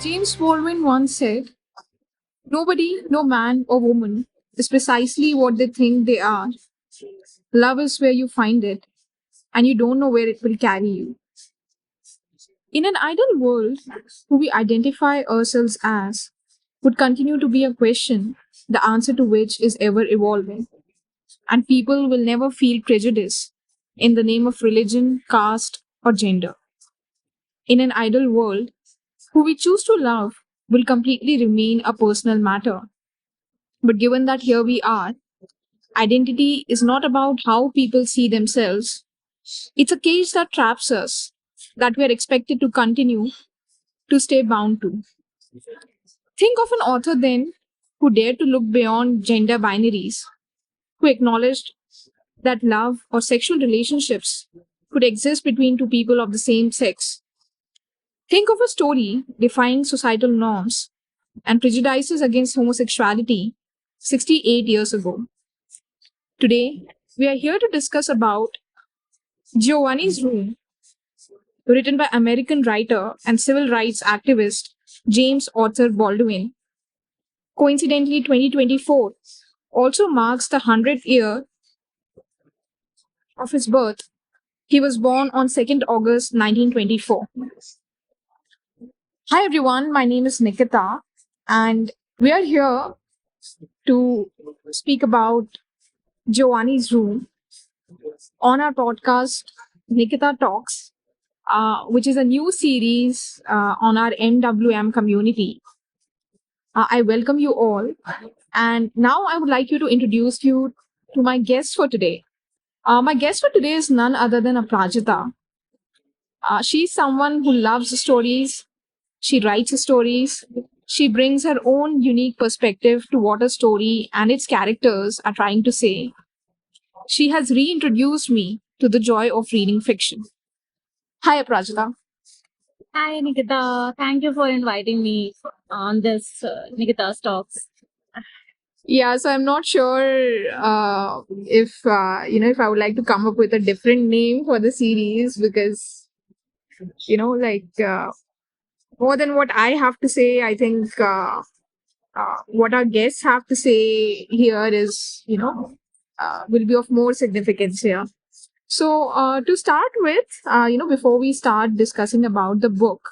James Baldwin once said, nobody, no man or woman, is precisely what they think they are. Love is where you find it, and you don't know where it will carry you. In an ideal world, who we identify ourselves as would continue to be a question, the answer to which is ever evolving, and people will never feel prejudice in the name of religion, caste, or gender. In an ideal world, who we choose to love will completely remain a personal matter. But given that here we are, identity is not about how people see themselves, it's a cage that traps us, that we are expected to continue to stay bound to. Think of an author then who dared to look beyond gender binaries, who acknowledged that love or sexual relationships could exist between two people of the same sex. Think of a story defying societal norms and prejudices against homosexuality 68 years ago. Today, we are here to discuss about Giovanni's Room, written by American writer and civil rights activist James Arthur Baldwin. Coincidentally, 2024 also marks the 100th year of his birth. He was born on 2nd August 1924. Hi everyone, my name is Nikita, and we are here to speak about Giovanni's Room on our podcast, Nikita Talks, which is a new series on our MWM community. I welcome you all. And now I would like you to introduce you to my guest for today. My guest for today is none other than Aparajita. She's someone who loves stories. She writes stories. She brings her own unique perspective to what a story and its characters are trying to say. She has reintroduced me to the joy of reading fiction. Hi, Aparajita. Hi, Nikita. Thank you for inviting me on this Nikita's Talks. Yeah, so I'm not sure if if I would like to come up with a different name for the series because like more than what I have to say, I think what our guests have to say here is will be of more significance here. So to start with, before we start discussing about the book,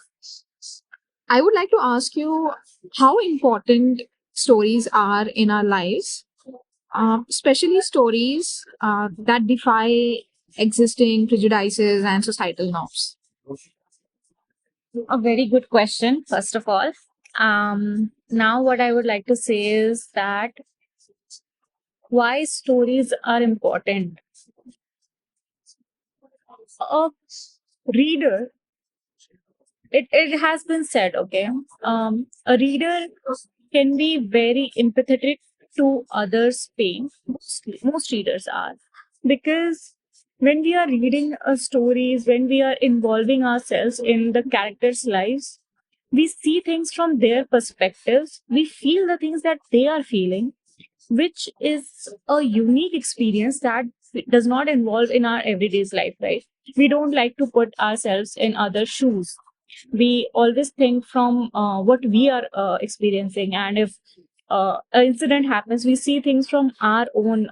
I would like to ask you how important stories are in our lives, especially stories that defy existing prejudices and societal norms. A very good question, first of all. Now, what I would like to say is that why stories are important. A reader, it has been said, okay, a reader can be very empathetic to others' pain. Most readers are. Because when we are reading stories, when we are involving ourselves in the characters' lives, we see things from their perspectives. We feel the things that they are feeling, which is a unique experience that does not involve in our everyday's life, right? We don't like to put ourselves in other shoes. We always think from what we are experiencing, and if an incident happens, we see things from our own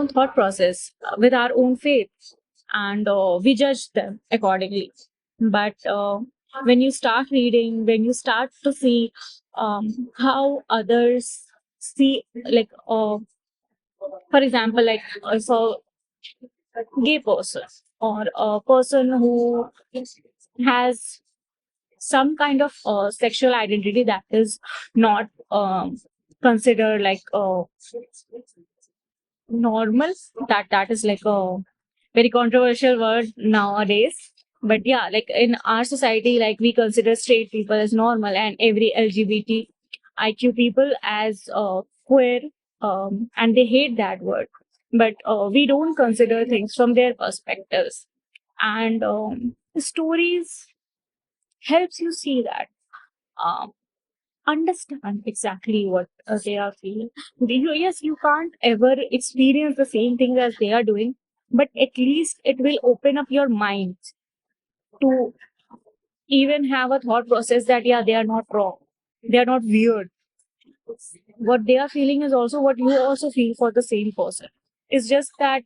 thought process, with our own faith, and we judge them accordingly. But when you start reading, when you start to see how others see, like for example, like so gay person or a person who has some kind of sexual identity that is not considered like normal, that is like a very controversial word nowadays. But yeah, like in our society, like we consider straight people as normal and every LGBTIQ people as queer, and they hate that word. But we don't consider things from their perspectives, and stories helps you see that, um, understand exactly what they are feeling. Yes, you can't ever experience the same thing as they are doing, but at least it will open up your mind to even have a thought process that yeah, they are not wrong, they are not weird. What they are feeling is also what you also feel for the same person. It's just that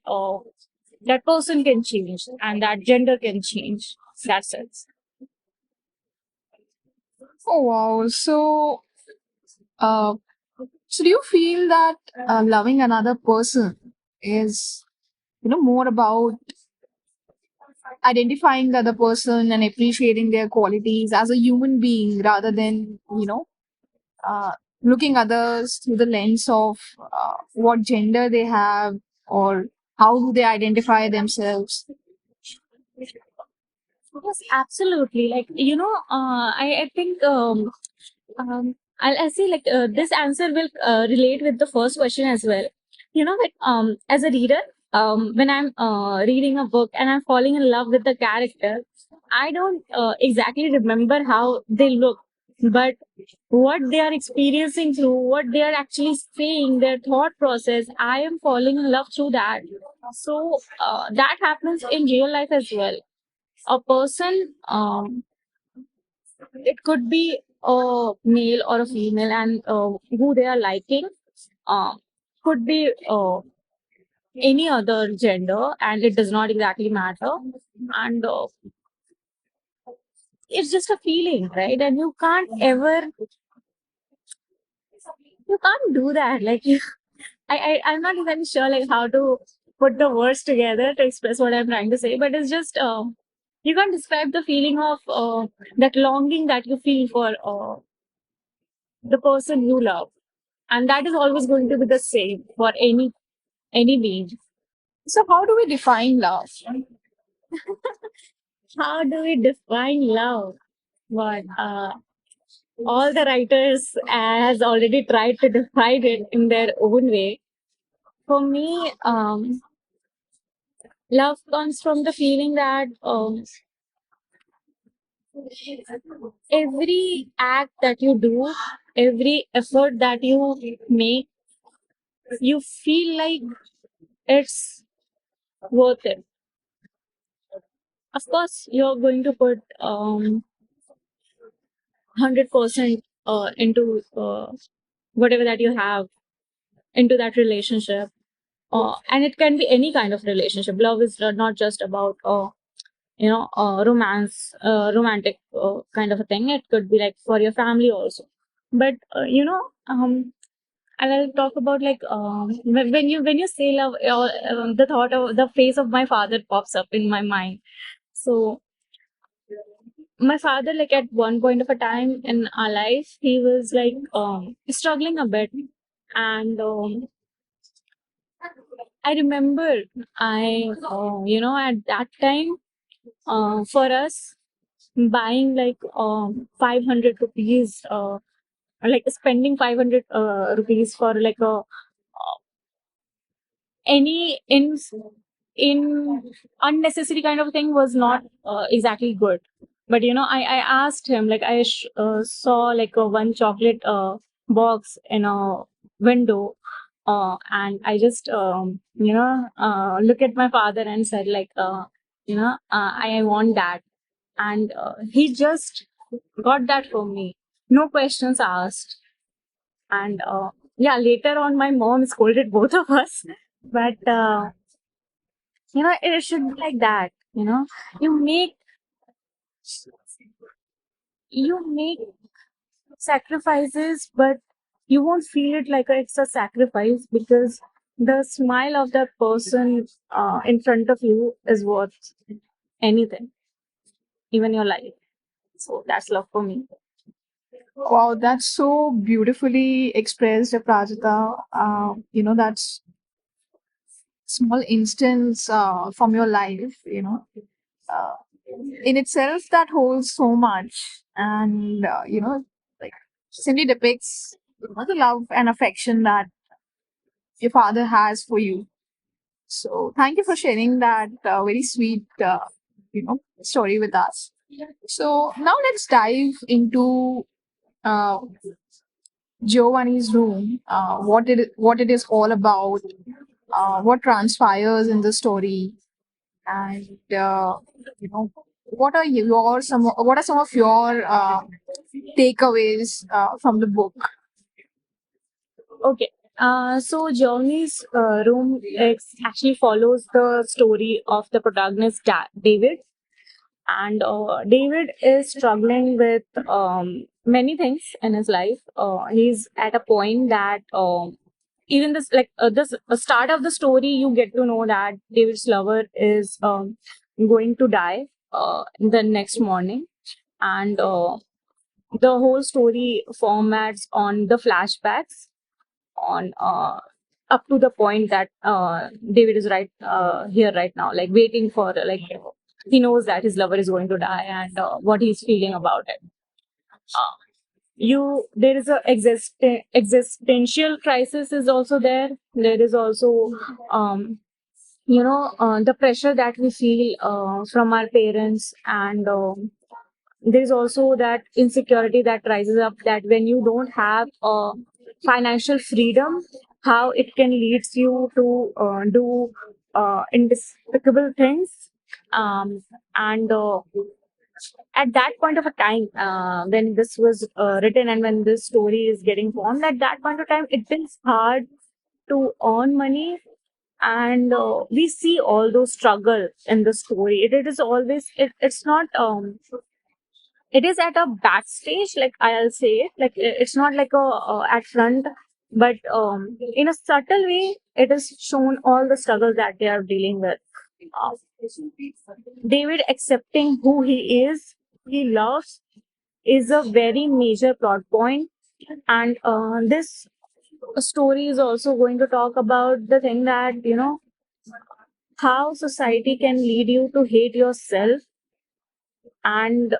that person can change and that gender can change. That's it. Oh wow. Uh, so do you feel that loving another person is, more about identifying the other person and appreciating their qualities as a human being rather than, uh, looking others through the lens of what gender they have or how do they identify themselves? Yes, absolutely. Like, I think I'll say like this answer will relate with the first question as well. Like as a reader, when I'm reading a book and I'm falling in love with the character, I don't exactly remember how they look, but what they are experiencing through, what they are actually saying, their thought process, I am falling in love through that. So that happens in real life as well. A person, it could be a male or a female, and who they are liking uh, could be any other gender, and it does not exactly matter. And it's just a feeling, right? And you can't do that. Like, I'm not even sure like how to put the words together to express what I'm trying to say, but it's just you can't describe the feeling of that longing that you feel for the person you love, and that is always going to be the same for any being. So how do we define love? How do we define love? What all the writers has already tried to define it in their own way. For me, love comes from the feeling that every act that you do, every effort that you make, you feel like it's worth it. Of course, you're going to put 100% into whatever that you have into that relationship. And it can be any kind of relationship. Love is not just about romance, romantic kind of a thing. It could be like for your family also. But I'll talk about like when you say love, the thought of the face of my father pops up in my mind. So my father, like at one point of a time in our life, he was like struggling a bit, and I remember at that time, for us buying like 500 rupees, like spending 500 rupees for like a any in unnecessary kind of thing was not exactly good. But I asked him, like saw like a one chocolate box in a window, and I just look at my father and said like I want that, and he just got that for me, no questions asked. And yeah, later on my mom scolded both of us, but it should be like that. You make you make sacrifices, but you won't feel it like it's a sacrifice, because the smile of that person in front of you is worth anything, even your life. So that's love for me. Wow, that's so beautifully expressed, Prajita. That's small instance from your life, uh, in itself that holds so much, and like simply depicts the love and affection that your father has for you. So thank you for sharing that very sweet, story with us. So now let's dive into uh, Giovanni's room, what it is all about, what transpires in the story, and what are some of your takeaways from the book? Okay. So Journey's room actually follows the story of the protagonist David, and David is struggling with many things in his life. He's at a point that even this start of the story, you get to know that David's lover is going to die the next morning, and the whole story formats on the flashbacks on up to the point that David is right here right now, like waiting for like he knows that his lover is going to die and what he's feeling about it. Uh, there is a existential crisis is also there. There is also the pressure that we feel from our parents, and there's also that insecurity that rises up, that when you don't have financial freedom, how it can leads you to do indespicable things, and at that point of a time, when this was written and when this story is getting formed, at that point of time it is hard to earn money, and we see all those struggle in the story. It is always it's not it is at a backstage, like I'll say it, like it's not like a at front, but in a subtle way it is shown all the struggles that they are dealing with. uh, David accepting who he loves, is a very major plot point. And this story is also going to talk about the thing that, how society can lead you to hate yourself, and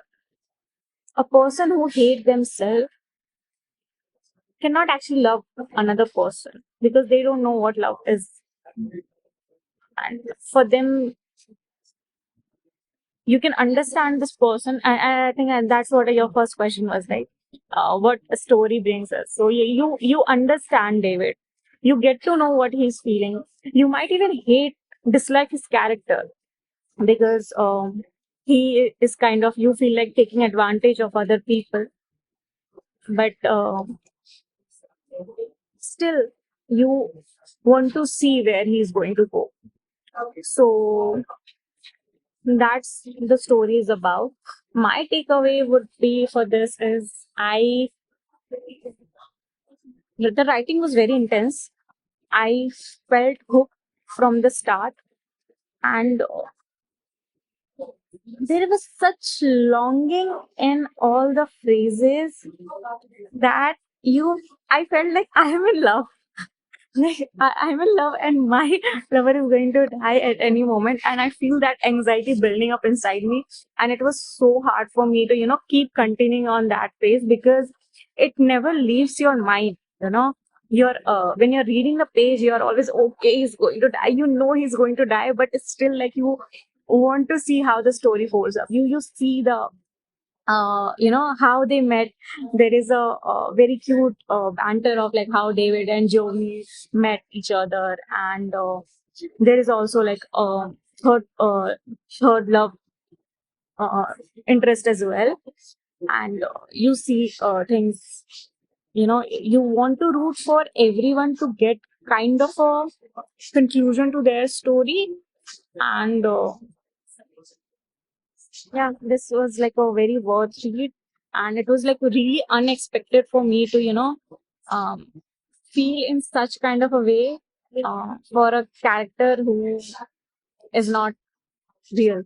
a person who hates themselves cannot actually love another person because they don't know what love is. And for them, you can understand this person. And I think that's what your first question was, right? What a story brings us. So you understand David. You get to know what he's feeling. You might even dislike his character because he is kind of, you feel like taking advantage of other people, but still you want to see where he's going to go. So that's the story is about. My takeaway would be for this is, the writing was very intense. I felt hooked from the start, and there was such longing in all the phrases that I felt like I am in love. Like I'm in love and my lover is going to die at any moment, and I feel that anxiety building up inside me, and it was so hard for me to keep continuing on that pace because it never leaves your mind. You're when you're reading the page, you're always okay, he's going to die, he's going to die, but it's still like you want to see how the story folds up. You see the how they met. There is a very cute banter of like how David and Joey met each other, and there is also like third third love uh, interest as well. And you see things, you want to root for everyone to get kind of a conclusion to their story. And yeah, this was like a very worth read, and it was like really unexpected for me to um, feel in such kind of a way for a character who is not real.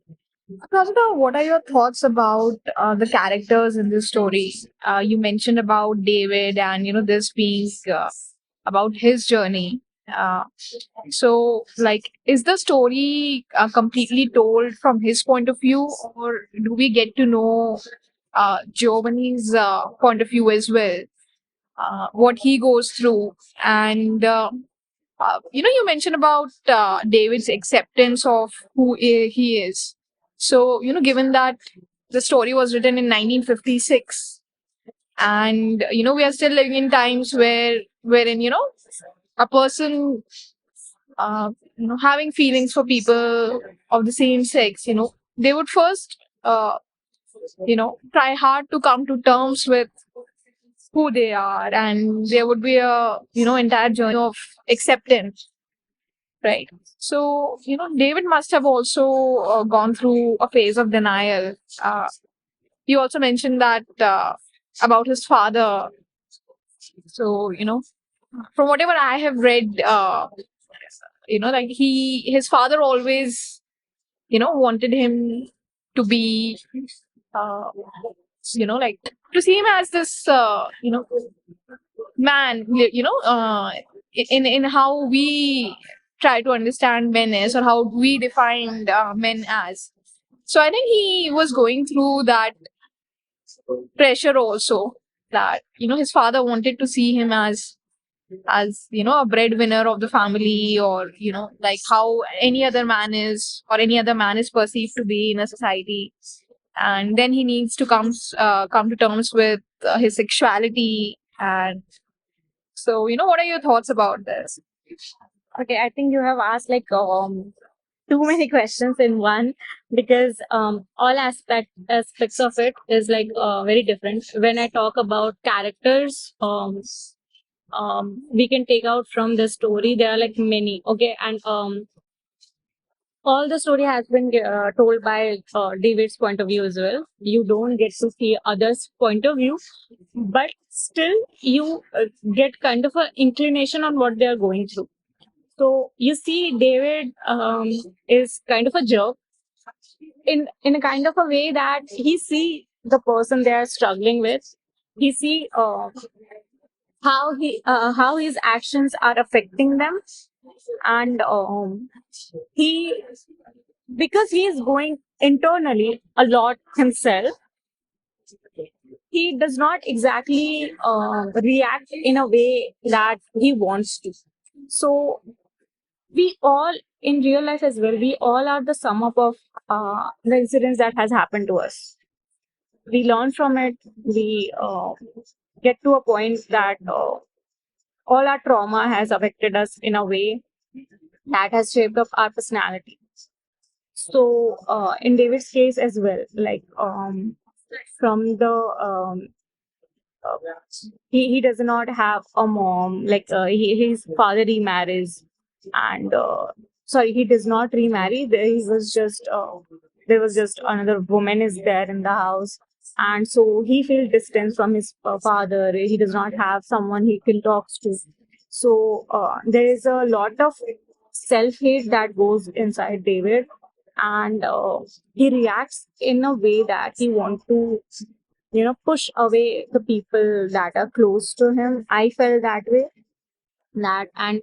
Prasada, what are your thoughts about the characters in this story? You mentioned about David, and this being about his journey. Uh, so, like, is the story completely told from his point of view, or do we get to know Giovanni's point of view as well? What he goes through, and you mentioned about David's acceptance of who he is. So, given that the story was written in 1956, and we are still living in times wherein a person having feelings for people of the same sex, they would first uh, try hard to come to terms with who they are, and there would be a entire journey of acceptance, right? So David must have also gone through a phase of denial. You also mentioned that about his father. So from whatever I have read, like his father always wanted him to be uh, like to see him as this man, in how we try to understand men is, or how we defined men as. So I think he was going through that pressure also, that his father wanted to see him as a breadwinner of the family, or like how any other man is, or any other man is perceived to be in a society. And then he needs to come to terms with his sexuality. And so what are your thoughts about this? Okay, I think you have asked like too many questions in one, because all aspects of it is like very different. When I talk about characters, we can take out from the story. There are like many. Okay, and all the story has been told by David's point of view as well. You don't get to see others' point of view, but still you get kind of an inclination on what they are going through. So you see, David is kind of a jerk in a kind of a way that he see the person they are struggling with. He see how his actions are affecting them, and he because he is going internally a lot himself, he does not exactly react in a way that he wants to. So we all, in real life as well, we all are the sum up of the incidents that has happened to us. We learn from it. We get to a point that all our trauma has affected us in a way that has shaped up our personality. So in David's case as well, like from the uh, he does not have a mom. Like his father remarries, and sorry, he does not remarry. He was just there was just another woman is there in the house, and so he feels distant from his father. He does not have someone he can talk to. So there is a lot of self hate that goes inside David, and he reacts in a way that he wants to push away the people that are close to him. I felt that way. That, and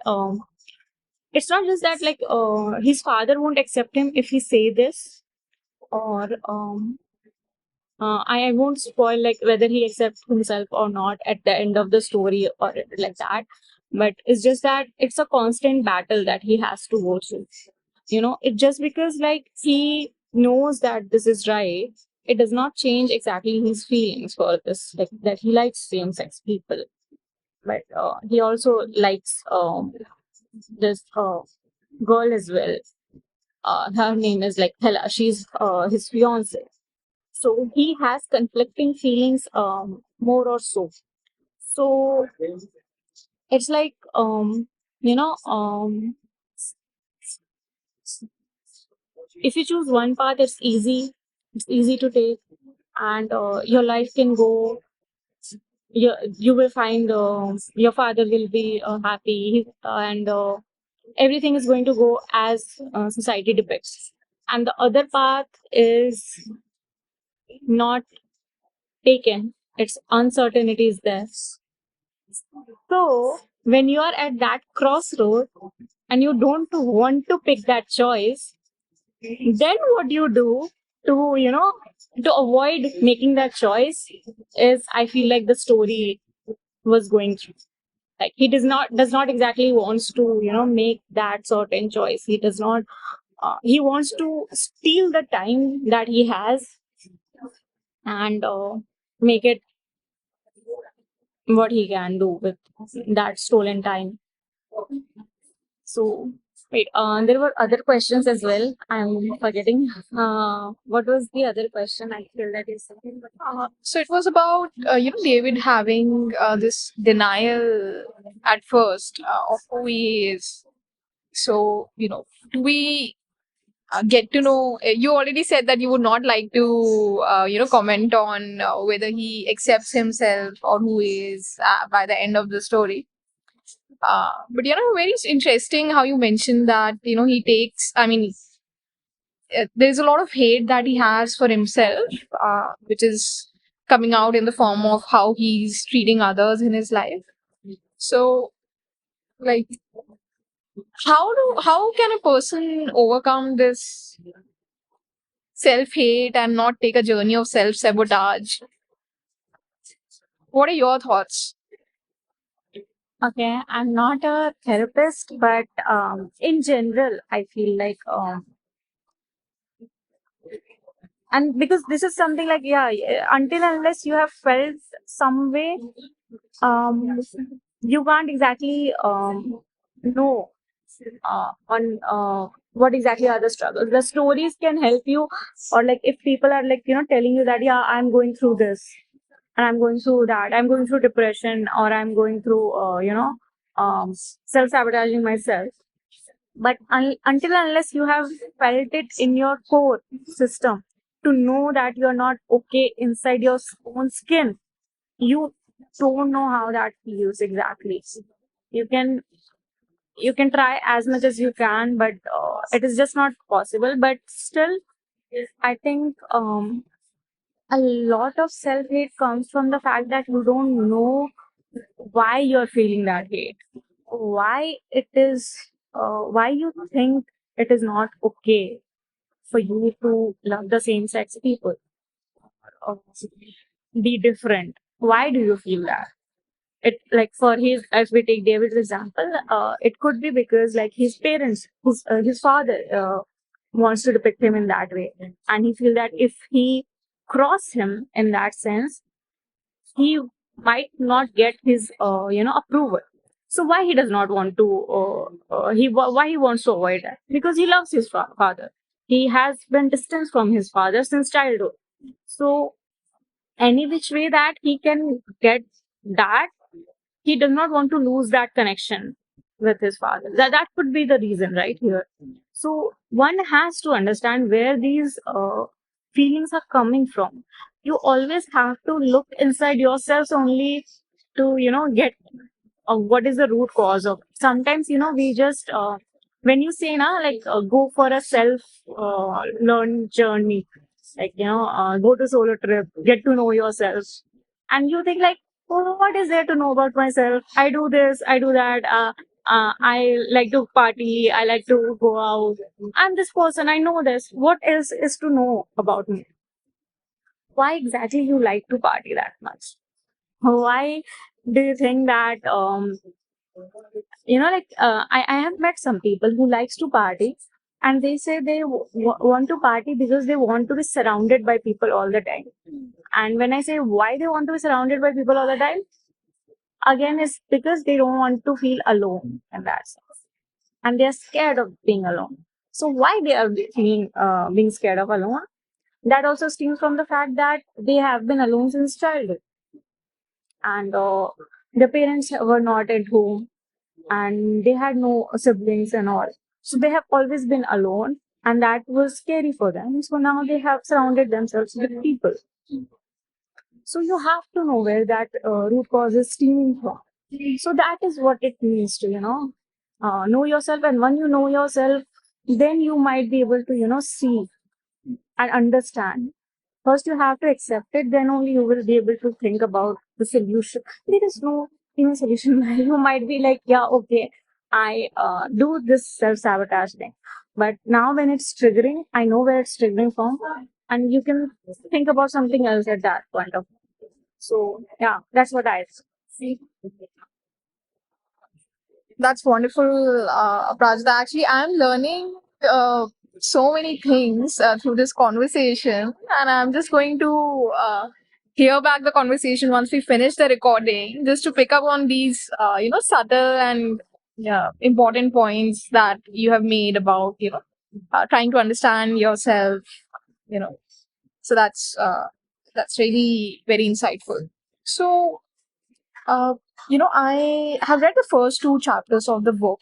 it's not just that, like his father won't accept him if he say this, or I won't spoil like whether he accepts himself or not at the end of the story or like that. But it's just that it's a constant battle that he has to go through. It just because like he knows that this is right, it does not change exactly his feelings for this, like that he likes same sex people. But he also likes this girl as well. Her name is like Hela. She's his fiance. So he has conflicting feelings, more or so. So it's like you know if you choose one path, it's easy to take, and your life can go. You will find your father will be happy, and everything is going to go as society depicts. And the other path is not taken. Its uncertainty is there. So when you are at that crossroad and you don't want to pick that choice, then what you do to to avoid making that choice is, I feel like the story was going through. Like he does not exactly wants to make that certain choice. He does not. He wants to steal the time that he has, and make it what he can do with that stolen time. So Wait, there were other questions as well. I'm forgetting. What was the other question? I feel that is something. So it was about David having this denial at first of who he is. So do we get to know? You already said that you would not like to comment on whether he accepts himself or who he is by the end of the story. But very interesting how you mentioned that he takes. I mean, there's a lot of hate that he has for himself, which is coming out in the form of how he's treating others in his life. So, like, how can a person overcome this self hate and not take a journey of self sabotage? What are your thoughts? Okay, I'm not a therapist, but in general, I feel like, and because this is something like, yeah, until unless you have felt some way, um, you can't exactly know on what exactly are the struggles. The stories can help you, or like if people are like telling you that yeah, I'm going through this and I'm going through that, I'm going through depression, or I'm going through self sabotaging myself. But until unless you have felt it in your core system to know that you're not okay inside your own skin, you don't know how that feels exactly. You can you can try as much as you can, but it is just not possible. But still, I think a lot of self hate comes from the fact that you don't know why you're feeling that hate, why it is, why you think it is not okay for you to love the same sex people, or be different. Why do you feel that? It like for his, as we take David's example, it could be because like his parents, his father wants to depict him in that way, and he feel that if he cross him in that sense, he might not get his approval. So why he does not want to why he wants to avoid that? Because he loves his father. He has been distanced from his father since childhood. So any which way that he can get that, he does not want to lose that connection with his father. That could be the reason right here. So one has to understand where these feelings are coming from. You always have to look inside yourselves only to get what is the root cause of. Sometimes we just when you say na like go for a self learn journey, like go to solo trip, get to know yourself, and you think like, oh, what is there to know about myself? I do this, I do that. I like to party, I like to go out. I'm this person, I know this. What else is to know about me? Why exactly you like to party that much? Why do you think that I have met some people who likes to party, and they say they want to party because they want to be surrounded by people all the time. And when I say why they want to be surrounded by people all the time, again it's because they don't want to feel alone in that sense, and they're scared of being alone. So why they are feeling being scared of alone? That also stems from the fact that they have been alone since childhood, and the parents were not at home, and they had no siblings and all. So they have always been alone, and that was scary for them. So now they have surrounded themselves with people. So you have to know where that root cause is stemming from. So that is what it means to, know yourself. And when you know yourself, then you might be able to, see and understand. First, you have to accept it, then only you will be able to think about the solution. There is no even solution. You might be like, yeah, okay, I do this self sabotage thing. But now, when it's triggering, I know where it's triggering from, and you can think about something else at that point of. So, yeah, that's what I see. That's wonderful, Prajda. Actually, I'm learning so many things through this conversation, and I'm just going to hear back the conversation once we finish the recording, just to pick up on these, subtle and yeah, important points that you have made about, trying to understand yourself, you know. So that's really very insightful. So, uh, I have read the first two chapters of the book,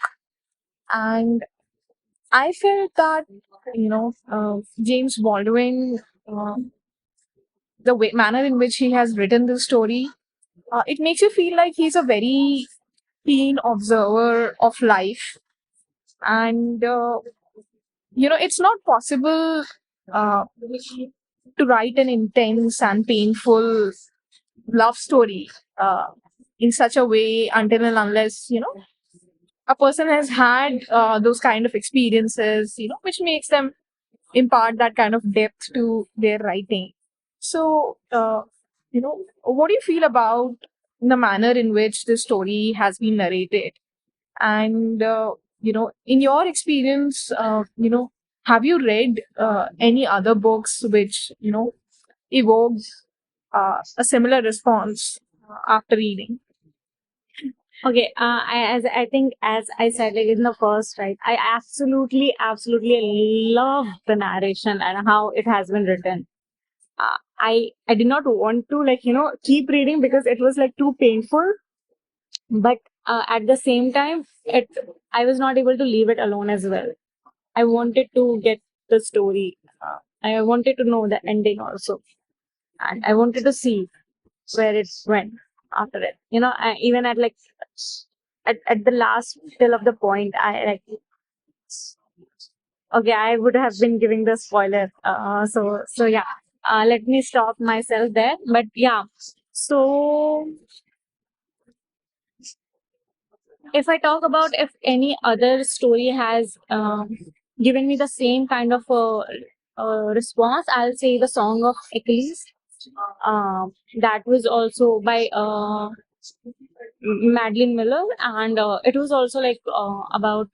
and I felt that, James Baldwin, the manner in which he has written the story, it makes you feel like he's a very keen observer of life. And it's not possible uh, to write an intense and painful love story uh, in such a way until and unless a person has had those kind of experiences, which makes them impart that kind of depth to their writing. So, what do you feel about the manner in which the story has been narrated? And, in your experience, have you read any other books which, evoked a similar response after reading? I think as I said, like in the first, right, I absolutely love the narration and how it has been written. I did not want to keep reading because it was like too painful, but at the same time, it I was not able to leave it alone as well. I wanted to get the story. I wanted to know the ending also, and I wanted to see where it went after it. Even at like at the last till of the point, I like okay, I would have been giving the spoiler. So yeah, let me stop myself there. But yeah, so if I talk about if any other story has given me the same kind of response, I'll say the Song of Achilles. That was also by Madeline Miller, and it was also like about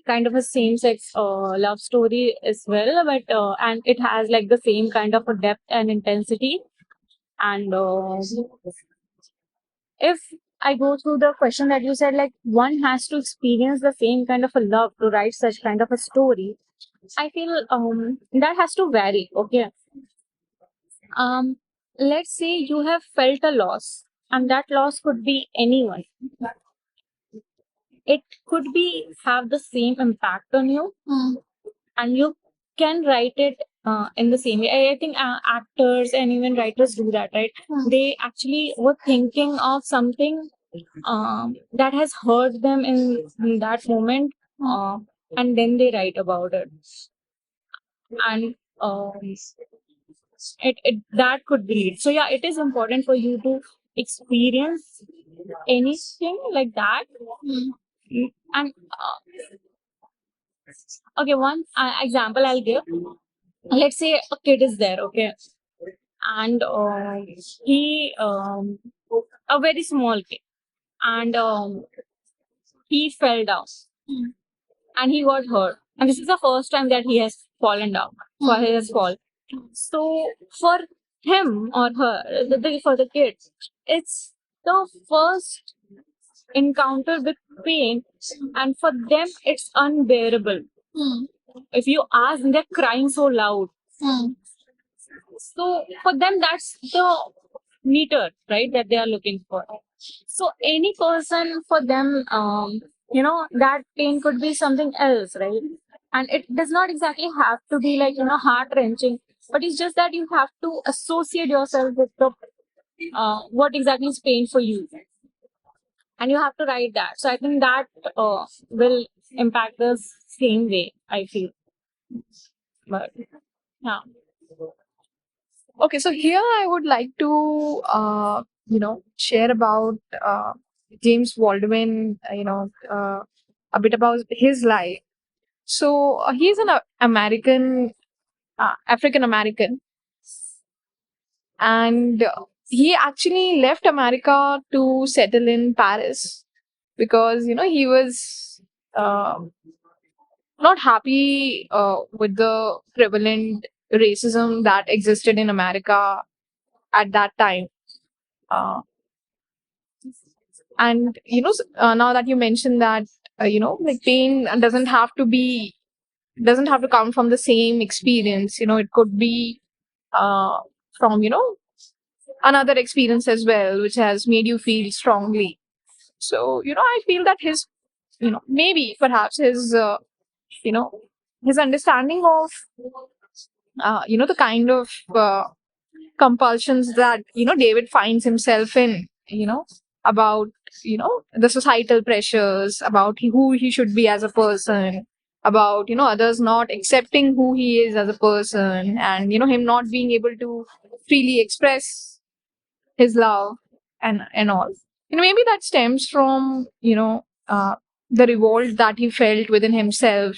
kind of a same-sex love story as well, but and it has like the same kind of a depth and intensity. And if I go through the question that you said, like one has to experience the same kind of a love to write such kind of a story, I feel that has to vary. Okay, um, let's say you have felt a loss, and that loss could be anyone. It could be have the same impact on you, and you can write it in the same way. I think actors and even writers do that, right? They actually were thinking of something that has hurt them in that moment, and then they write about it. And it that could be it. So yeah, it is important for you to experience anything like that. And okay, one example I'll give. Let's say a kid is there, okay, and he a very small kid, and he fell down and he got hurt, and this is the first time that he has fallen down, for his fall. So for him or her, for the kid, it's the first encounter with pain, and for them it's unbearable. If you ask, they're crying so loud. So for them, that's the meter, right, that they are looking for. So any person for them, that pain could be something else, right? And it does not exactly have to be like, heart wrenching, but it's just that you have to associate yourself with the what exactly is pain for you, and you have to write that. So I think that will impact the same way, I feel. But yeah. Okay, so here I would like to, share about James Baldwin, a bit about his life. So he's an American, African American, and he actually left America to settle in Paris because he was not happy with the prevalent racism that existed in America at that time. Uh, And now that you mentioned that, like pain doesn't have to come from the same experience. It could be uh, from another experience as well, which has made you feel strongly. So I feel that his, maybe perhaps his, you know his understanding of the kind of compulsions that David finds himself in, about the societal pressures, about who he should be as a person, about others not accepting who he is as a person, and him not being able to freely express his love and all. Maybe that stems from the revolt that he felt within himself,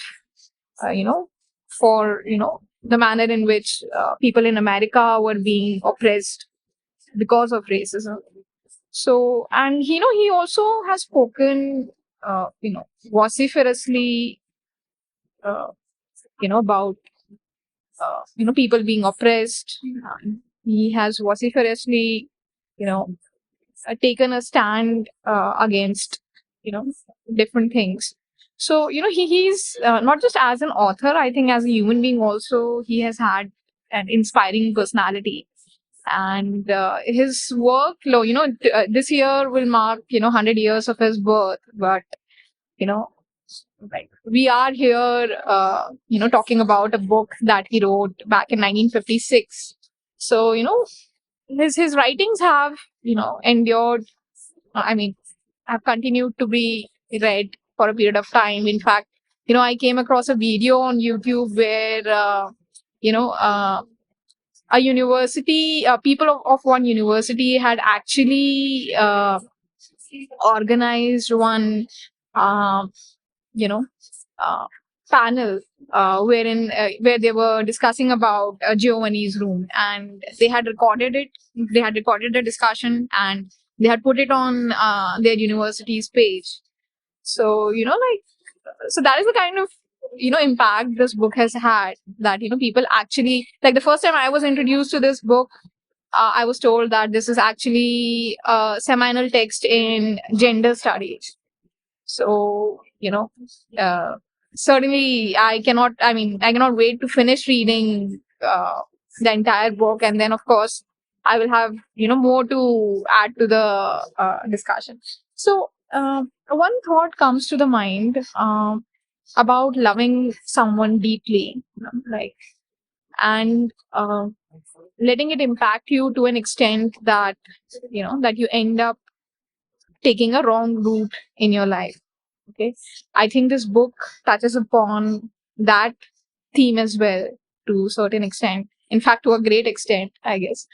for the manner in which people in America were being oppressed because of racism. So, and he also has spoken, vociferously, uh, about people being oppressed. He has vociferously, you know, taken a stand against different things. So he's not just as an author, I think as a human being also he has had an inspiring personality. And his work, this year will mark 100 years of his birth. But you know like we are here talking about a book that he wrote back in 1956. So his writings have endured, I mean, have continued to be read for a period of time. In fact, I came across a video on YouTube where you know a university, people of one university had actually organized one uh, you know uh, panel, where they were discussing about Giovanni's room, and they had recorded the discussion, and they had put it on their university's page. So so that is the kind of impact this book has had, that people actually, like, the first time I was introduced to this book, I was told that this is actually a seminal text in gender studies. So uh, certainly I cannot wait to finish reading the entire book, and then of course I will have more to add to the discussion. So one thought comes to the mind, about loving someone deeply, like, and letting it impact you to an extent that that you end up taking a wrong route in your life. Okay. I think this book touches upon that theme as well, to a certain extent. In fact, to a great extent, I guess.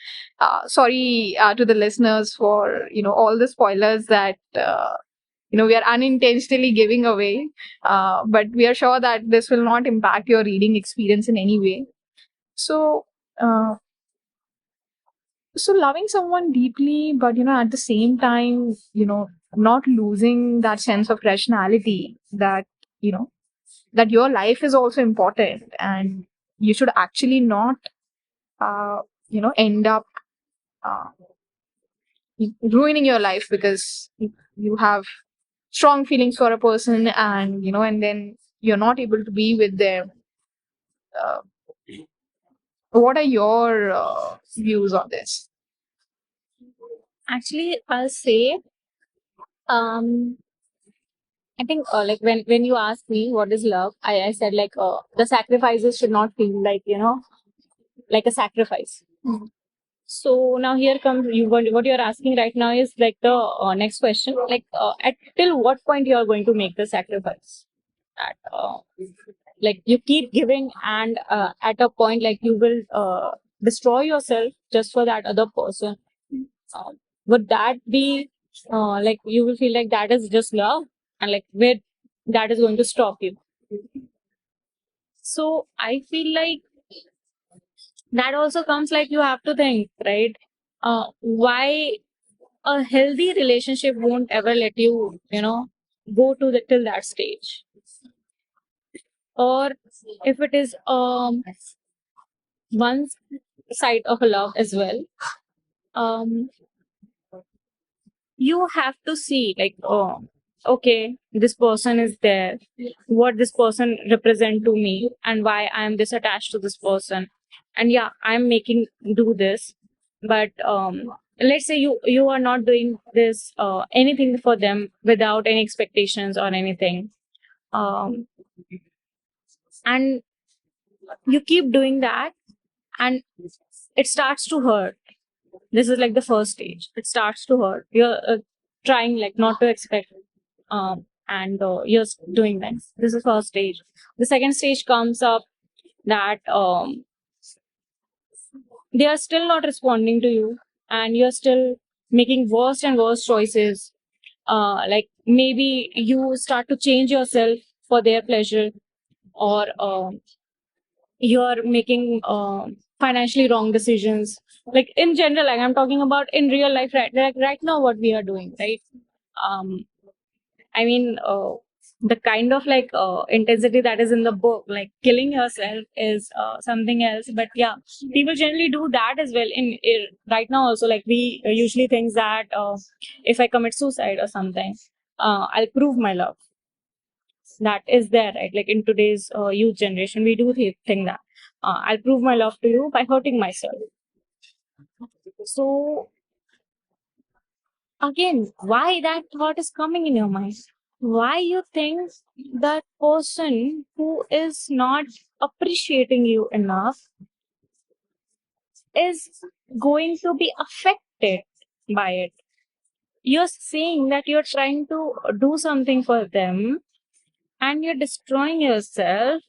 Sorry to the listeners for all the spoilers that we are unintentionally giving away, but we are sure that this will not impact your reading experience in any way. So, uh, so loving someone deeply, but at the same time, not losing that sense of rationality, that you know that your life is also important, and you should actually not end up uh, ruining your life because you have strong feelings for a person, and and then you're not able to be with them. uh, what are your views on this? Actually, I'll say, um, I think, like, when you asked me what is love, I said, like, the sacrifices should not feel like, like a sacrifice. Mm. So now here comes what you're asking right now is like the next question, like, at till what point you are going to make the sacrifice? At like you keep giving, and at a point like you will destroy yourself just for that other person. Would that be like you will feel like that is just love, and like where that is going to stop you? So I feel like that also comes, like, you have to think, right? Why a healthy relationship won't ever let you, go to the till that stage, or if it is one side of a love as well. Um, you have to see like, oh, okay, this person is there, what this person represent to me, and why I am this attached to this person. And yeah, I'm making do this, but let's say you are not doing this anything for them without any expectations or anything, um, and you keep doing that, and it starts to hurt. This is like the first stage. It starts to hurt. You're trying like not to expect, and you're doing this. This is first stage. The second stage comes up that they are still not responding to you, and you're still making worse and worse choices. Like maybe you start to change yourself for their pleasure, or you're making financially wrong decisions. Like in general, like I'm talking about in real life, right now, what we are doing, right? um I mean, the kind of like intensity that is in the book, like killing yourself, is something else. But yeah, people generally do that as well. In right now also, like we usually think that if I commit suicide or something, I'll prove my love. That is there, right? Like in today's youth generation, we do think that I'll prove my love to you by hurting myself. So again, why that thought is coming in your mind? Why you think that person who is not appreciating you enough is going to be affected by it? You're saying that you're trying to do something for them, and you're destroying yourself.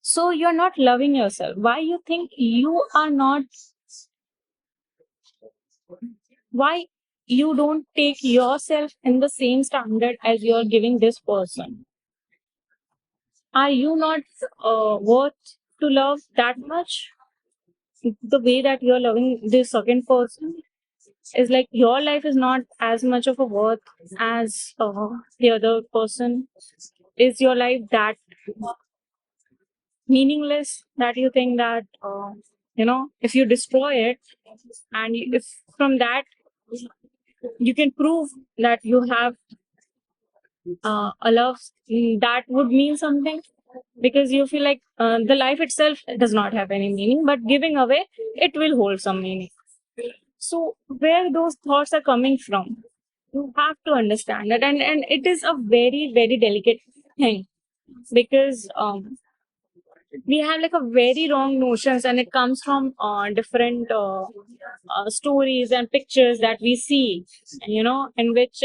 So you're not loving yourself. Why you think you are not, why you don't take yourself in the same standard as you're giving this person? Are you not worth to love that much? The way that you're loving this second person is like your life is not as much of a worth as the other person. Is your life that meaningless that you think that if you destroy it, and if from that you can prove that you have a love, that would mean something, because you feel like the life itself does not have any meaning, but giving away it will hold some meaning. So where those thoughts are coming from, you have to understand that. And it is a very very delicate thing, because we have like a very wrong notions, and it comes from different stories and pictures that we see, in which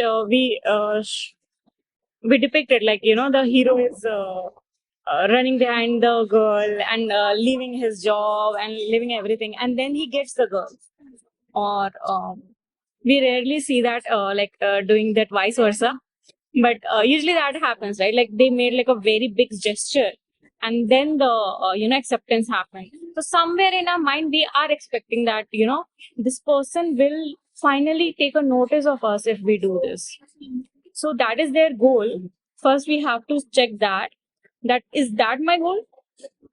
we depicted, like the hero is running behind the girl, and leaving his job and leaving everything, and then he gets the girl. Or we rarely see that doing that vice versa, but usually that happens, right? Like they made like a very big gesture, and then the acceptance happened. So somewhere in our mind we are expecting that this person will finally take a notice of us if we do this. So that is their goal. First we have to check that, that is that my goal.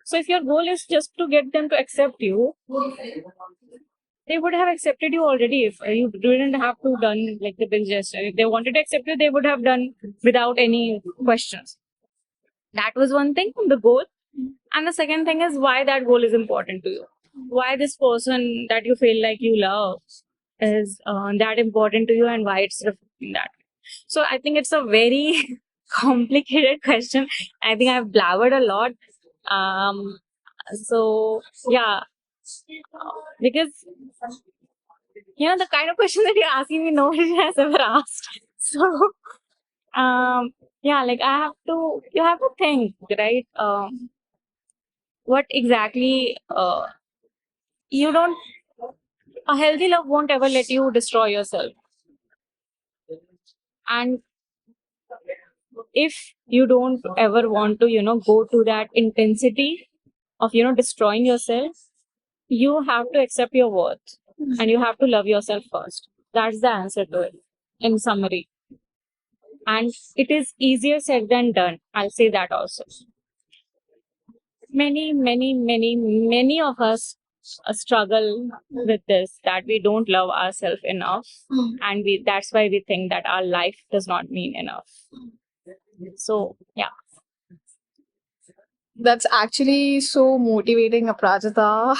So if your goal is just to get them to accept you, they would have accepted you already. If you didn't have to done like the big gesture, if they wanted to accept you, they would have done without any questions. That was one thing, the goal. And the second thing is why that goal is important to you, why this person that you feel like you love is that important to you, and why it's reflecting that. So I think it's a very complicated question. I think I've blabbered a lot. So yeah, because the kind of question that you're asking me, nobody has ever asked. So yeah, like you have to think, right? What exactly you don't a healthy love won't ever let you destroy yourself. And if you don't ever want to go to that intensity of destroying yourself, you have to accept your worth, and you have to love yourself first. That's the answer to it, in summary. And it is easier said than done, I'll say that also. Many of us a struggle with this, that we don't love ourselves enough, and that's why we think that our life does not mean enough. So yeah. That's actually so motivating, Aparajita.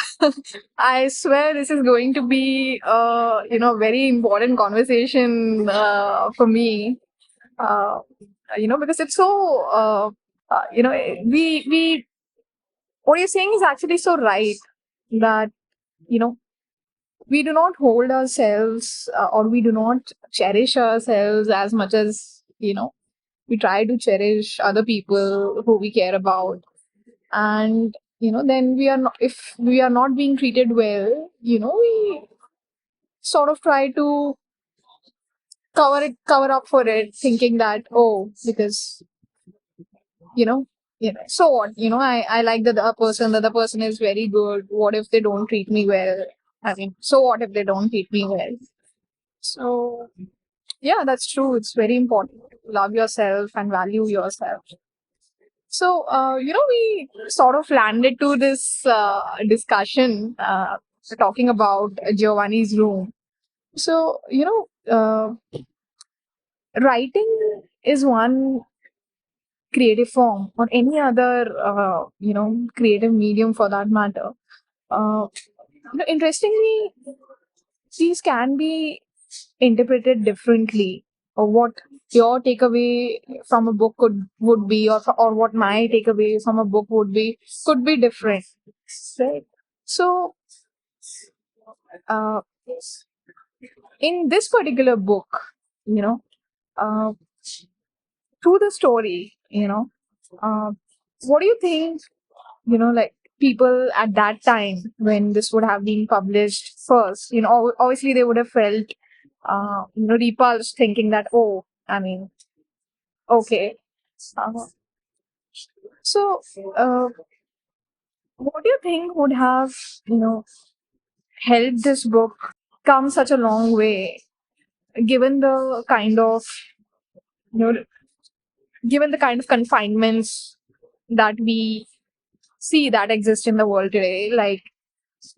I swear this is going to be, very important conversation for me. Uh, because it's so, we what you're saying is actually so right that you know we do not hold ourselves or we do not cherish ourselves as much as we try to cherish other people who we care about, and then we are not, if we are not being treated well, we sort of try to cover up for it, thinking that, oh, because you know so what, I like the other person is very good. What if they don't treat me well? I mean, so what if they don't treat me well? So yeah, that's true. It's very important to love yourself and value yourself. So, we sort of landed to this discussion talking about Giovanni's room. So, writing is one creative form, or any other, creative medium for that matter. Uh, Interestingly, these can be interpreted differently, or what your takeaway from a book would be, or what my takeaway from a book would be, could be different, right? So uh, in this particular book, you know uh, through the story, uh, what do you think, like, people at that time when this would have been published first, obviously they would have felt repulsed, thinking that, oh, I mean, okay. uh, so uh, what do you think would have, helped this book come such a long way, given the kind of, you know given the kind of confinements that we see that exist in the world today? Like,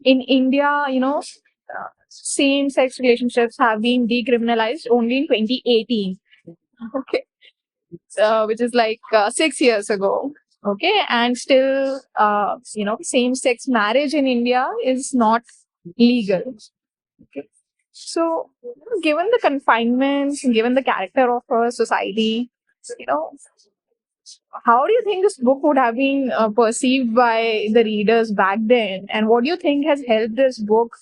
in India, same sex relationships have been decriminalized only in 2018. Okay. Which is like 6 years ago. Okay. And still, same sex marriage in India is not legal. Okay. So, given the confinements, given the character of our society, you know, how do you think this book would have been perceived by the readers back then? And what do you think has helped this book,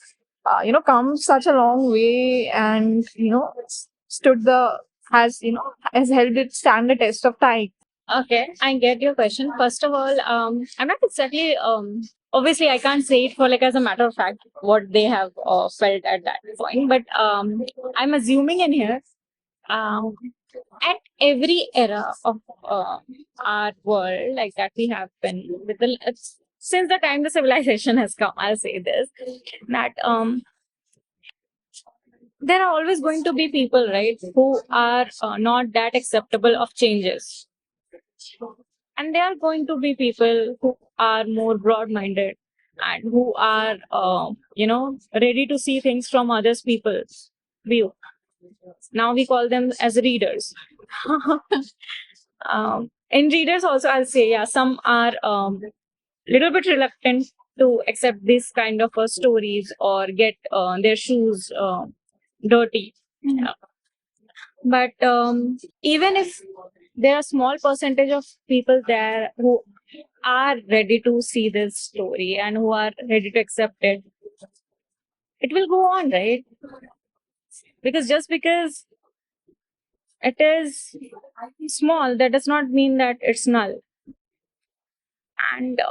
come such a long way, and, stood the, has helped it stand the test of time? Okay, I get your question. First of all, I'm not exactly obviously I can't say it for like as a matter of fact what they have felt at that point, but I'm assuming in here, um, at every era of our world, like that we have been with the since the time the civilization has come, I'll say this, that there are always going to be people, right, who are not that acceptable of changes, and there are going to be people who are more broad minded and who are ready to see things from others people's view. Now we call them as readers. In readers also, I'll say, yeah, some are little bit reluctant to accept this kind of stories or get their shoes dirty. Yeah. But even if there are small percentage of people there who are ready to see this story and who are ready to accept it, it will go on, right? Because just because it is small, that does not mean that it's null. And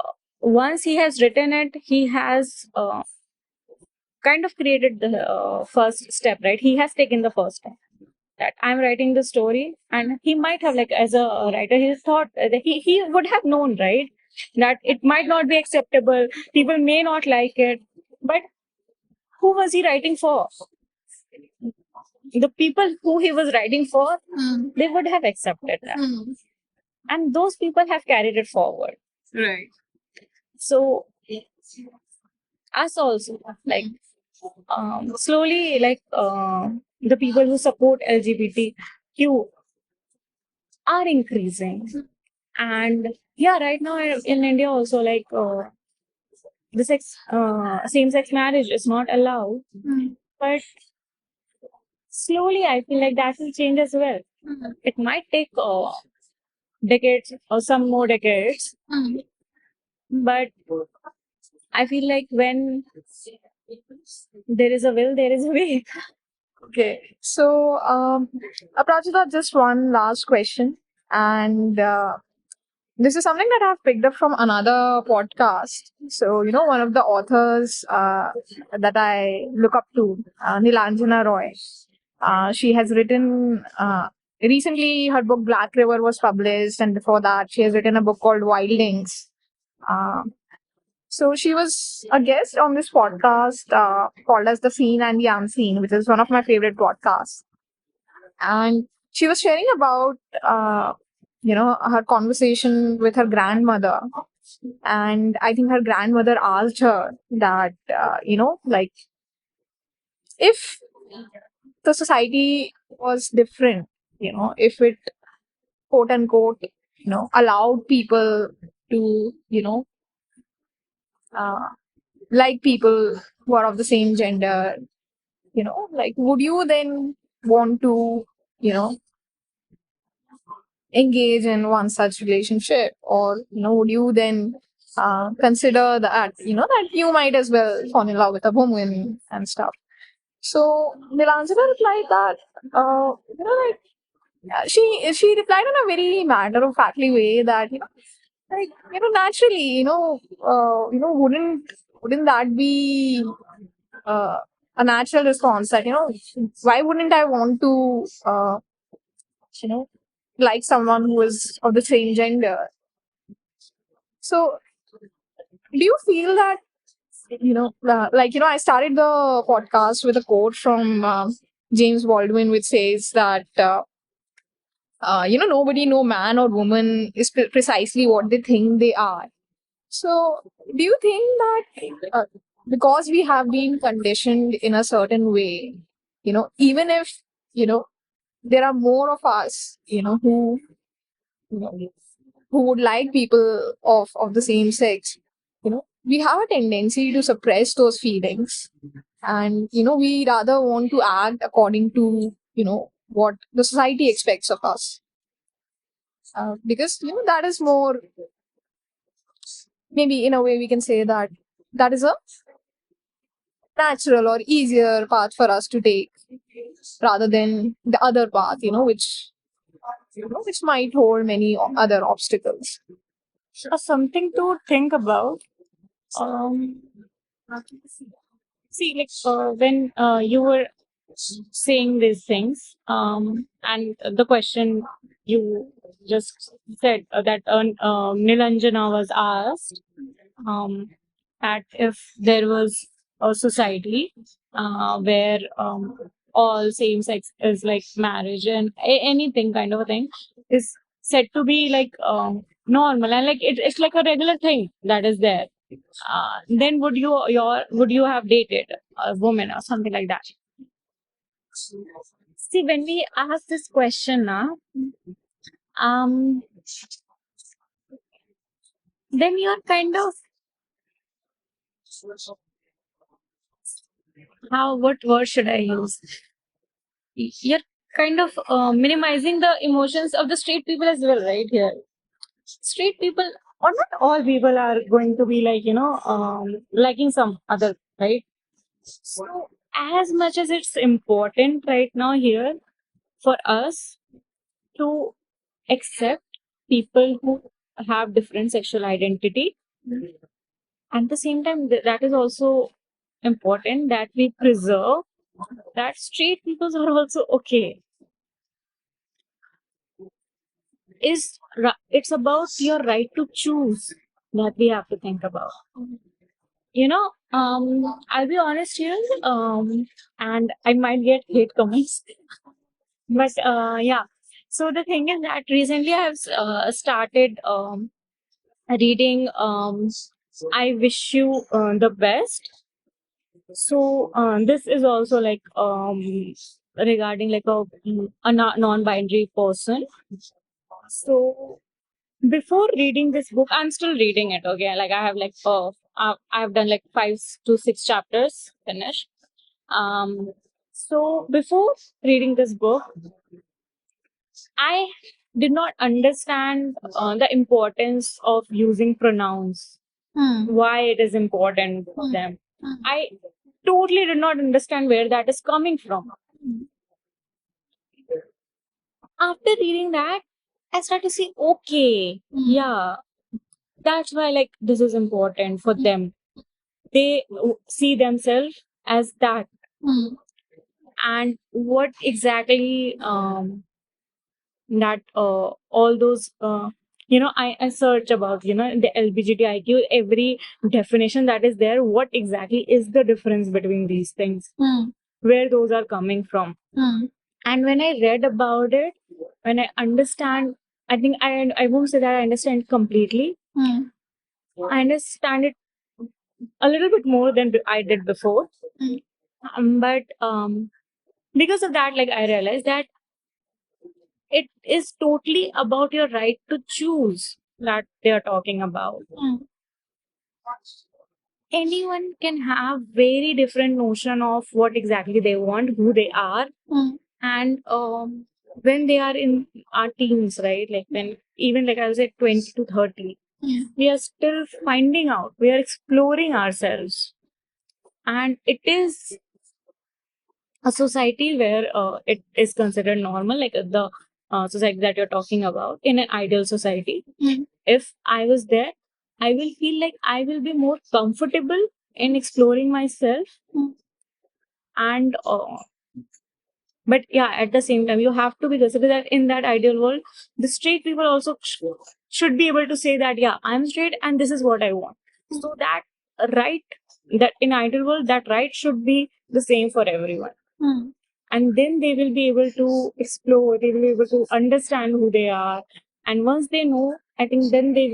once he has written it, he has kind of created the first step, right? He has taken the first step that I'm writing the story, and he might have, like, as a writer, he thought that he would have known, right, that it might not be acceptable, people may not like it, but who was he writing for? The people who he was writing for, they would have accepted that. And those people have carried it forward. Right. So us also, like slowly, like the people who support LGBTQ are increasing. And yeah, right now in India also, like the same sex marriage is not allowed. But slowly, I feel like that will change as well. It might take decades or some more decades, but I feel like when there is a will, there is a way. Okay. So, Aparajita, just one last question. And this is something that I've picked up from another podcast. So, one of the authors that I look up to, Nilanjana Roy, she has written, recently her book Black River was published, and before that, she has written a book called Wildings. Uh, so she was a guest on this podcast called as The Seen and the Unseen, which is one of my favorite podcasts. And she was sharing about, her conversation with her grandmother. And I think her grandmother asked her that, like, if the society was different, if it, quote unquote, allowed people to, uh, like people who are of the same gender, like, would you then want to, you know, engage in one such relationship? Or, would you then consider that, that you might as well fall in love with a woman and stuff? So Nilanjana replied that, like, she replied in a very matter of factly way that, like, naturally, wouldn't that be uh, a natural response that, why wouldn't I want to, you know, like someone who is of the same gender? So, do you feel that, like, I started the podcast with a quote from James Baldwin, which says that, nobody, no man or woman is precisely what they think they are. So, do you think that because we have been conditioned in a certain way, even if, you know, there are more of us, you know, who would like people of the same sex, we have a tendency to suppress those feelings, and we rather want to act according to what the society expects of us, because that is more, maybe in a way we can say that that is a natural or easier path for us to take rather than the other path, which might hold many other obstacles. Something to think about. Um, See, like when you were saying these things, and the question you just said that Nilanjana was asked, um, that if there was a society where all same sex is like marriage and anything kind of a thing is said to be like normal, and like it's like a regular thing that is there, then would you have dated a woman or something like that? See, when we ask this question now, um, then you're kind of, how, what word should I use? You're kind of minimizing the emotions of the straight people as well, right? Here, straight people, or not all people, are going to be like, liking some other, right? So as much as it's important right now here for us to accept people who have different sexual identity, at the same time that is also important that we preserve that straight people are also okay. It's about your right to choose that we have to think about. I'll be honest here, and I might get hate comments, but yeah. So the thing is that recently I have started reading I wish you the best. So this is also like regarding like a non-binary person. So before reading this book, I'm still reading it. Okay, like I have like I've done like 5 to 6 chapters finished. Um, so before reading this book, I did not understand the importance of using pronouns, why it is important for them. I totally did not understand where that is coming from. After reading that, I started to see, okay, yeah, that's why like this is important for them. They see themselves as that. And what exactly that all those I search about the LGBTIQ, every definition that is there, what exactly is the difference between these things, where those are coming from. And when I read about it, when I understand, I think I won't say that I understand completely. I understand it a little bit more than I did before. But because of that, like I realized that it is totally about your right to choose that they are talking about. Anyone can have very different notion of what exactly they want, who they are. And when they are in our teens, right, like when even like I was at 20 to 30, we are still finding out, we are exploring ourselves. And it is a society where it is considered normal, like the society that you're talking about, in an ideal society. If I was there, I will feel like I will be more comfortable in exploring myself. And but yeah, at the same time, you have to be considered that in that ideal world, the straight people also should be able to say that, yeah, I'm straight and this is what I want. So that right, that in ideal world, that right should be the same for everyone. And then they will be able to explore, they will be able to understand who they are. And once they know, I think then they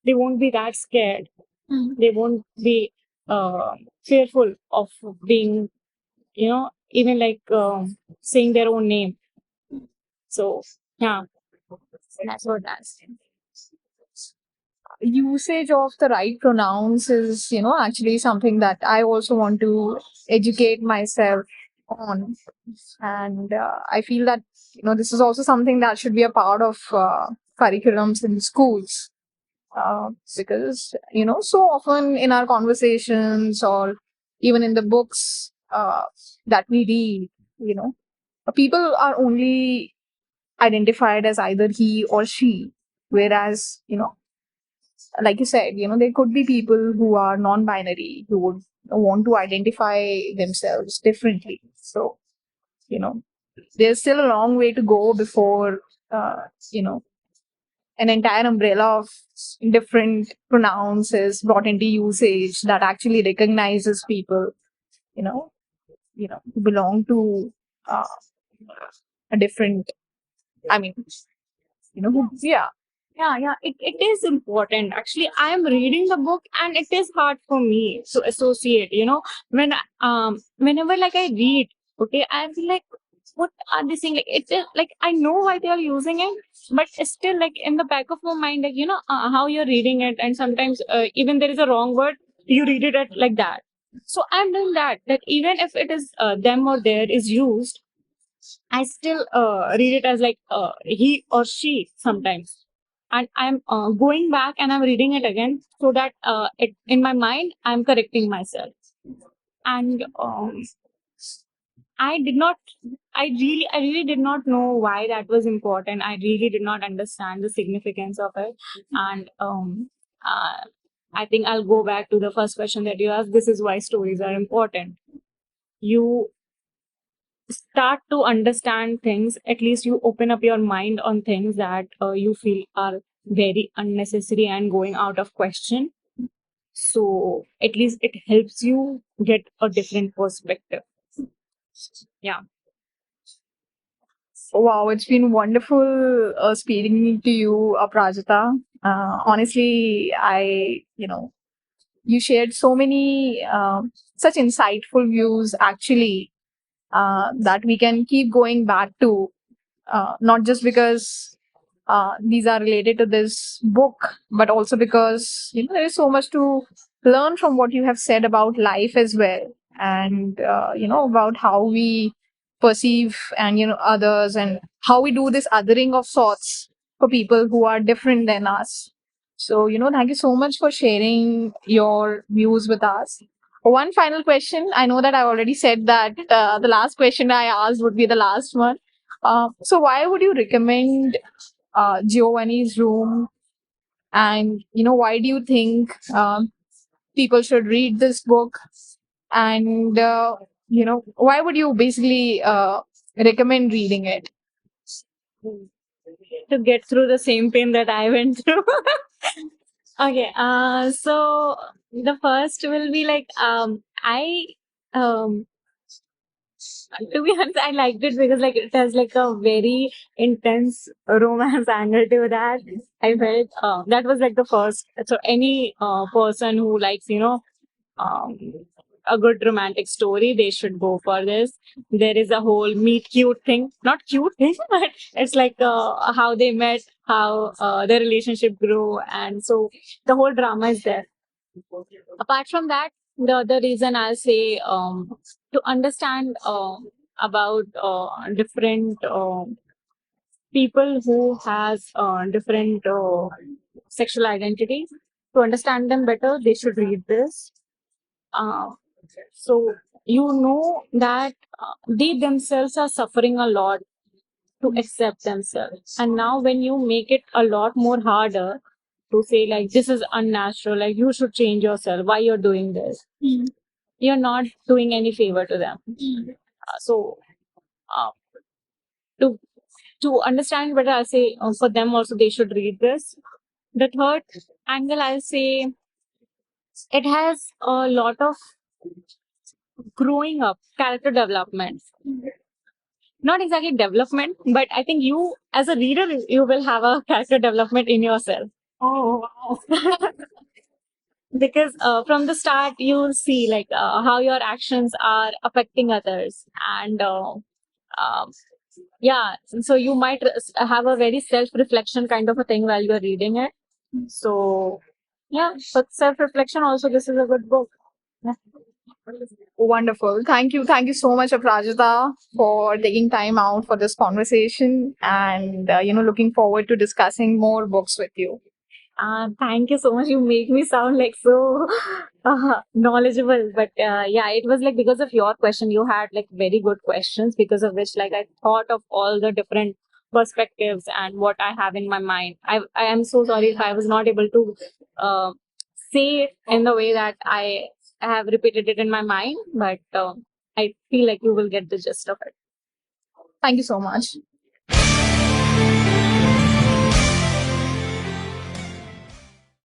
won't be that scared. They won't be fearful of being, even like saying their own name. So yeah, that's what that's. Usage of the right pronouns is, actually something that I also want to educate myself on. And I feel that, this is also something that should be a part of curriculums in schools. Because, so often in our conversations or even in the books that we read, people are only identified as either he or she. Whereas, like you said, there could be people who are non-binary who would want to identify themselves differently. So, you know, there's still a long way to go before, uh, you know, an entire umbrella of different pronouns is brought into usage that actually recognizes people, you know, who belong to uh, a different. I mean, yeah. Yeah, it is important. Actually, I am reading the book and it is hard for me to associate, when whenever like I read, okay, I feel like what are they saying? Like it's just, like I know why they are using it, but it's still like in the back of my mind, like how you're reading it, and sometimes even there is a wrong word, you read it at, like that. So I'm doing that. That even if it is them or there is used, I still read it as like he or she sometimes. And I'm going back and I'm reading it again so that in my mind, I'm correcting myself. And I did not, I really did not know why that was important. I really did not understand the significance of it. And I think I'll go back to the first question that you asked. This is why stories are important. You start to understand things, at least you open up your mind on things that you feel are very unnecessary and going out of question. So at least it helps you get a different perspective. Yeah. Wow, it's been wonderful speaking to you, Aprajita. Honestly, I, you shared so many such insightful views, actually, that we can keep going back to, not just because these are related to this book, but also because there is so much to learn from what you have said about life as well, and about how we perceive and others, and how we do this othering of sorts for people who are different than us. So thank you so much for sharing your views with us. One final question. I know that I already said that the last question I asked would be the last one. So why would you recommend Giovanni's Room, and why do you think people should read this book, and why would you basically recommend reading it? To get through the same pain that I went through. Okay, so the first will be like um to be honest, I liked it because like it has like a very intense romance angle to that. I felt that was like the first. So any person who likes um, a good romantic story, they should go for this. There is a whole meet cute thing, not cute thing, but it's like how they met, how their relationship grew, and so the whole drama is there. Apart from that, the other reason I'll say to understand about different people who has different sexual identities, to understand them better, they should read this. uh, so that they themselves are suffering a lot to accept themselves, and now when you make it a lot more harder to say like this is unnatural, like you should change yourself, why you're doing this, you're not doing any favor to them. So uh, to understand better, I'll say for them also they should read this. The third angle, I'll say it has a lot of growing up character development. Not exactly development, but I think you as a reader you will have a character development in yourself. Oh wow. Because from the start you'll see like how your actions are affecting others, and um, yeah, so you might have a very self reflection kind of a thing while you're reading it. So yeah, but self reflection also, this is a good book. Yeah. Wonderful. Thank you. Thank you so much, Aparajita, for taking time out for this conversation, and looking forward to discussing more books with you. Thank you so much. You make me sound like so knowledgeable. But yeah, it was like because of your question, you had like very good questions, because of which like I thought of all the different perspectives and what I have in my mind. I am so sorry if I was not able to uh, say it in the way that I have repeated it in my mind, but I feel like you will get the gist of it. Thank you so much.